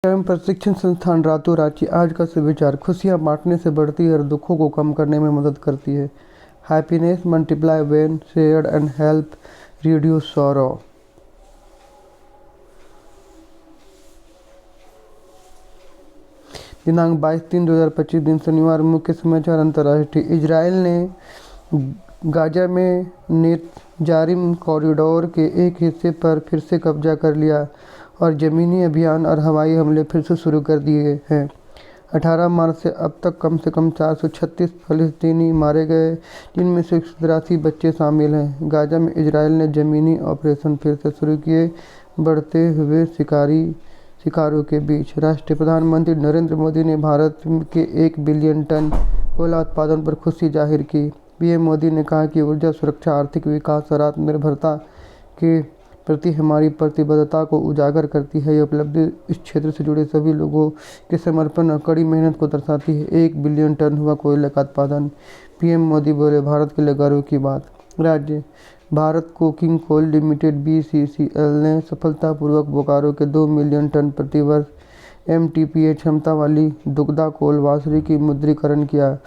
एवं प्रशिक्षण संस्थान रातों रांची आज का सुविचार खुशियाँ बांटने से बढ़ती है और दुखों को कम करने में मदद करती है। Happiness multiply when shared and help reduce sorrow. दिनांक 22/3/2025 दिन शनिवार। मुख्य समाचार अंतर्राष्ट्रीय। इजराइल ने गाजा में नेतजारिम कॉरिडोर के एक हिस्से पर फिर से कब्जा कर लिया और ज़मीनी अभियान और हवाई हमले फिर से शुरू कर दिए हैं। 18 मार्च से अब तक कम से कम 436 फ़लस्तीनी मारे गए, जिनमें से 183 बच्चे शामिल हैं। गाजा में इजराइल ने ज़मीनी ऑपरेशन फिर से शुरू किए, बढ़ते हुए शिकारों के बीच। राष्ट्रीय प्रधानमंत्री नरेंद्र मोदी ने भारत के 1 बिलियन टन कोयला उत्पादन पर खुशी जाहिर की। पीएम मोदी ने कहा कि ऊर्जा सुरक्षा, आर्थिक विकास और आत्मनिर्भरता के प्रति हमारी प्रतिबद्धता को उजागर करती है। यह उपलब्धि इस क्षेत्र से जुड़े सभी लोगों के समर्पण और कड़ी मेहनत को दर्शाती है। 1 बिलियन टन हुआ कोयले का उत्पादन। पीएम मोदी बोले, भारत के लिए गर्व की बात। राज्य Bharat coking coal limited (BCCL) ने सफलतापूर्वक बोकारो के 2 मिलियन टन प्रति वर्ष MTPA क्षमता वाली दुग्धा कोल वासरी की मुद्रीकरण किया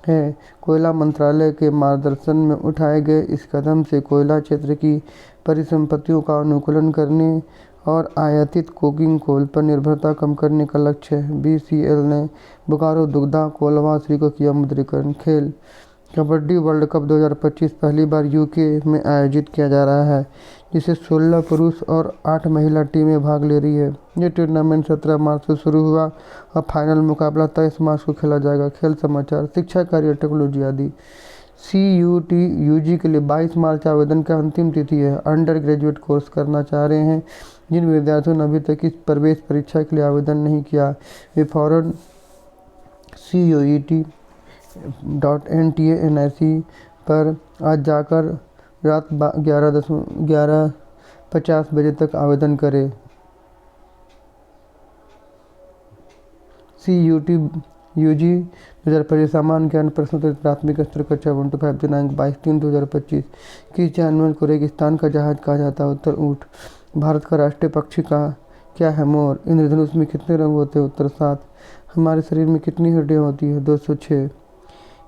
है। कोयला मंत्रालय के मार्गदर्शन में उठाए गए इस कदम से कोयला क्षेत्र की परिसंपत्तियों का अनुकूलन करने और आयातित कोकिंग कोल पर निर्भरता कम करने का लक्ष्य है। BCL ने बोकारो दुग्धा कोल वासरी को किया मुद्रीकरण। खेल कबड्डी वर्ल्ड कप 2025 पहली बार यूके में आयोजित किया जा रहा है, जिसे 16 पुरुष और 8 महिला टीमें भाग ले रही है। ये टूर्नामेंट 17 मार्च से शुरू हुआ और फाइनल मुकाबला 23 मार्च को खेला जाएगा। खेल समाचार, शिक्षा कार्य, टेक्नोलॉजी आदि। CUT UG के लिए 22 मार्च आवेदन का अंतिम तिथि है। अंडर ग्रेजुएट कोर्स करना चाह रहे हैं जिन विद्यार्थियों ने अभी तक इस प्रवेश परीक्षा के लिए आवेदन नहीं किया, वे फौरन CUET.NTA/NIC पर आज जाकर रात 11:50 बजे तक आवेदन करें। CUT UG 2025 सामान्य ज्ञान प्रश्नोत्तरी प्राथमिक स्तर कक्षा 1 to 5 दिनांक 22/3/2025। किस जानवर को रेगिस्तान का जहाज कहा जाता है? उत्तर ऊँट। भारत का राष्ट्रीय पक्षी का क्या है? मोर। इंद्रधनुष में कितने रंग होते हैं? उत्तर 7। हमारे शरीर में कितनी हड्डियाँ होती हैं? 206।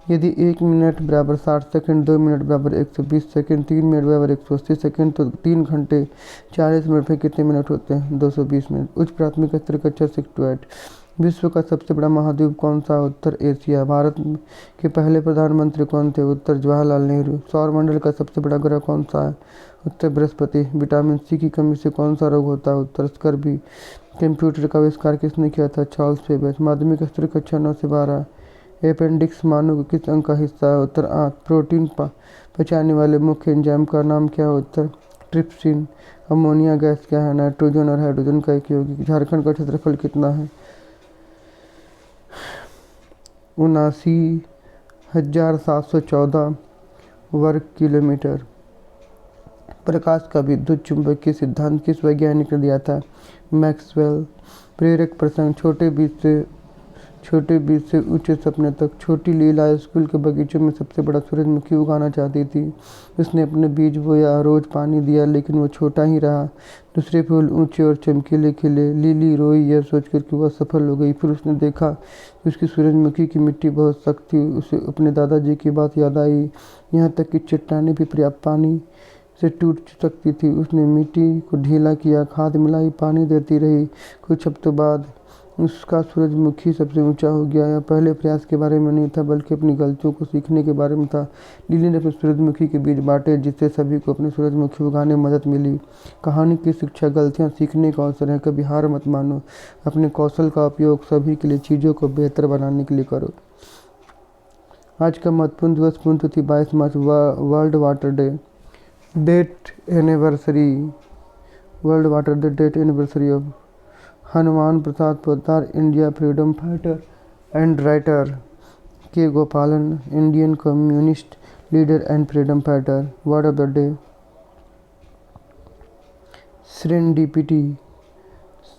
यदि 1 मिनट बराबर 60 सेकंड, 2 मिनट बराबर 120 सेकंड, 3 मिनट बराबर 180 सेकंड, तो 3 घंटे 40 मिनट में कितने मिनट होते हैं? 220 मिनट। उच्च प्राथमिक स्तर कक्षा 6 to 8। विश्व का सबसे बड़ा महाद्वीप कौन सा? उत्तर एशिया। भारत के पहले प्रधानमंत्री कौन थे? उत्तर जवाहरलाल नेहरू। सौरमंडल का सबसे बड़ा ग्रह कौन सा है? उत्तर बृहस्पति। विटामिन C की कमी से कौन सा रोग होता है? उत्तर स्कर्वी। कंप्यूटर का आविष्कार किसने किया था? Charles Babbage. माध्यमिक स्तर कक्षा 9 से 12। अपेंडिक्स मानव के किस अंग का हिस्सा है? उत्तर आंत। प्रोटीन पचाने वाले मुख्य एंजाइम का नाम क्या है? उत्तर ट्रिप्सिन। अमोनिया गैस क्या है? नाइट्रोजन और हाइड्रोजन का एक यौगिक। झारखंड का क्षेत्रफल कितना है? 79,714 वर्ग किलोमीटर। प्रकाश का विद्युत चुंबकीय सिद्धांत किस वैज्ञानिक ने दिया था? मैक्सवेल। प्रेरक प्रसंग, छोटे बीज से ऊंचे सपने तक। छोटी लीला स्कूल के बगीचों में सबसे बड़ा सूरजमुखी उगाना चाहती थी। उसने अपने बीज बोया, रोज पानी दिया, लेकिन वो छोटा ही रहा। दूसरे फूल ऊंचे और चमकीले खिले। लिली रोई यह सोचकर कि वह सफल हो गई। फिर उसने देखा कि उसकी सूरजमुखी की मिट्टी बहुत सख्त थी। उसे अपने दादाजी की बात याद आई, यहाँ तक कि चट्टानें भी पर्याप्त पानी से टूट सकती थी। उसने मिट्टी को ढीला किया, खाद मिलाई, पानी देती रही। कुछ हफ्तों बाद उसका सूरजमुखी सबसे ऊंचा हो गया। यह पहले प्रयास के बारे में नहीं था, बल्कि अपनी गलतियों को सीखने के बारे में था। लिली ने अपने सूरजमुखी के बीज बांटे, जिससे सभी को अपने सूरजमुखी उगाने में मदद मिली। कहानी की शिक्षा, गलतियां सीखने का अवसर है। कभी हार मत मानो। अपने कौशल का उपयोग सभी के लिए चीज़ों को बेहतर बनाने के लिए करो। आज का महत्वपूर्ण दिवस, पुण्यतिथि 22 March, world water day. Date anniversary, world water day date anniversary of Hanuman Prasad Poddar, India freedom fighter and writer. K Gopalan, Indian communist leader and freedom fighter. Word of the day serendipity.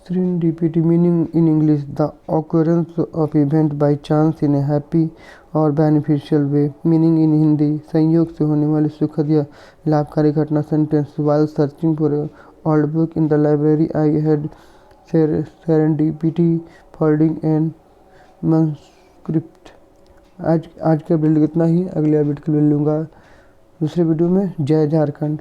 Serendipity meaning in English the occurrence of event by chance in a happy or beneficial way. Meaning in Hindi संयोग से होने वाली सुखद या लाभकारी घटना। Sentence while searching for a old book in the library I had serendipity, folding and manuscript. आज का बिल्ड इतना ही, अगले अपडेट के लिए लूँगा दूसरे वीडियो में। जय झारखंड।